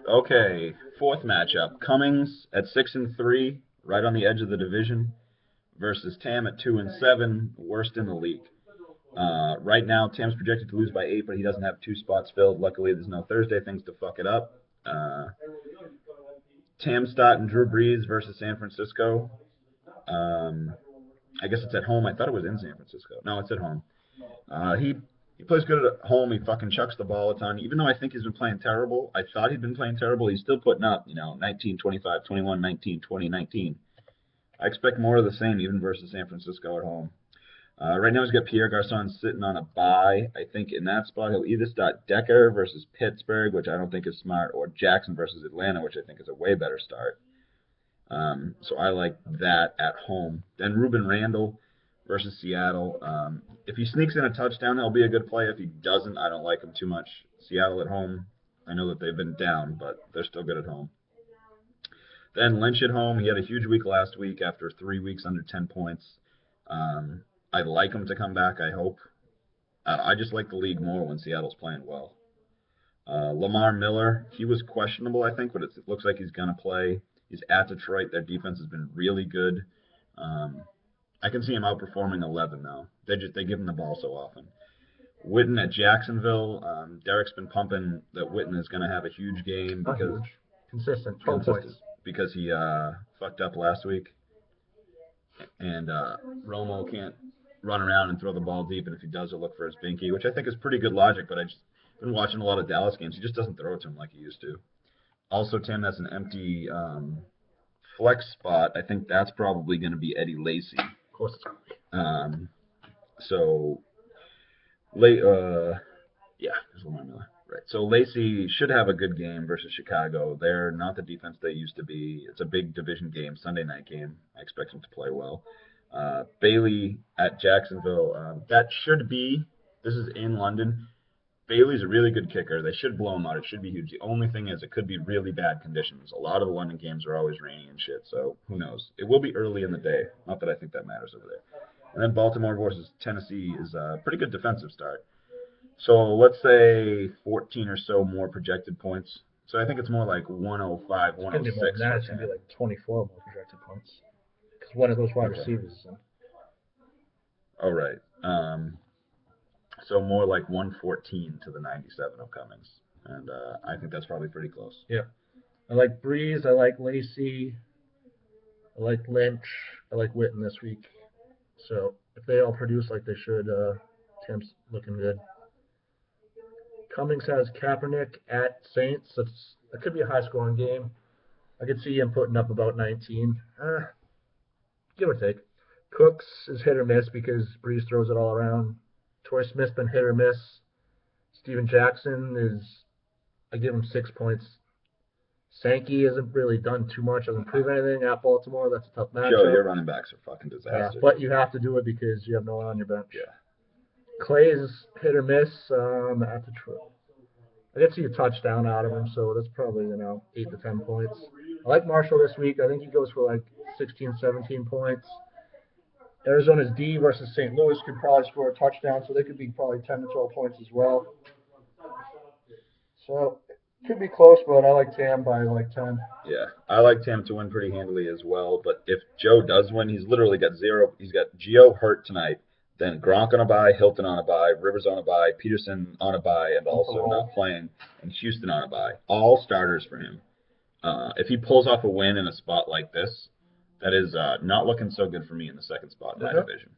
Okay, fourth matchup. Cummings at 6-3, right on the edge of the division, versus Tam at 2-7, worst in the league. Right now, Tam's projected to lose by 8, but he doesn't have 2 spots filled. Luckily, there's no Thursday things to fuck it up. Tam Stott and Drew Brees versus San Francisco. Um, I guess it's at home. I thought it was in San Francisco. No, it's at home. He plays good at home. He fucking chucks the ball a ton. Even though I think he's been playing terrible, I thought he'd been playing terrible. He's still putting up, 19, 25, 21, 19, 20, 19. I expect more of the same, even versus San Francisco at home. Right now, he's got Pierre Garcon sitting on a bye. I think in that spot, he'll either start Decker versus Pittsburgh, which I don't think is smart, or Jackson versus Atlanta, which I think is a way better start. So I like that at home. Then Ruben Randall versus Seattle. If he sneaks in a touchdown, he'll be a good play. If he doesn't, I don't like him too much. Seattle at home. I know that they've been down, but they're still good at home. Then Lynch at home. He had a huge week last week after 3 weeks under 10 points. I'd like him to come back, I hope. I just like the league more when Seattle's playing well. Lamar Miller, he was questionable, I think, but it looks like he's going to play. He's at Detroit. Their defense has been really good. I can see him outperforming 11 though. They give him the ball so often. Witten at Jacksonville. Derek's been pumping that Witten is going to have a huge game because consistent 12 points because he fucked up last week, and Romo can't run around and throw the ball deep, and if he does, he'll look for his binky, which I think is pretty good logic. But I've just been watching a lot of Dallas games. He just doesn't throw it to him like he used to. Also, Tim, that's an empty flex spot. I think that's probably going to be Eddie Lacy. Of course it's going to be. So, there's Lamar Miller. Right. So Lacy should have a good game versus Chicago. They're not the defense they used to be. It's a big division game, Sunday night game. I expect him to play well. Bailey at Jacksonville. This is in London. Bailey's a really good kicker. They should blow him out. It should be huge. The only thing is it could be really bad conditions. A lot of the London games are always rainy and shit, so who knows? It will be early in the day. Not that I think that matters over there. And then Baltimore versus Tennessee is a pretty good defensive start. So let's say 14 or so more projected points. So I think it's more like 105, 106. It's going to be more than that. It's going to be like 24 more projected points. Because one of those wide receivers is in. All right. So more like 114 to the 97 of Cummings. And I think that's probably pretty close. Yeah. I like Breeze. I like Lacy. I like Lynch. I like Witten this week. So if they all produce like they should, Tim's looking good. Cummings has Kaepernick at Saints. That could be a high-scoring game. I could see him putting up about 19. Give or take. Cooks is hit or miss because Breeze throws it all around. Torrey Smith's been hit or miss. Steven Jackson I give him 6 points. Sankey hasn't really done too much. Hasn't proved anything at Baltimore. That's a tough matchup. Joe, your running backs are fucking disasters. But you have to do it because you have no one on your bench. Yeah. Clay is hit or miss at Detroit. I did see a touchdown out of him, so that's probably 8 to 10 points. I like Marshall this week. I think he goes for like 16, 17 points. Arizona's D versus St. Louis could probably score a touchdown, so they could be probably 10 to 12 points as well. So it could be close, but I like Tam by like 10. Yeah, I like Tam to win pretty handily as well. But if Joe does win, he's literally got zero. He's got Gio hurt tonight, then Gronk on a bye, Hilton on a bye, Rivers on a bye, Peterson on a bye, and also not playing, and Houston on a bye. All starters for him. If he pulls off a win in a spot like this, that is not looking so good for me in the second spot in my division.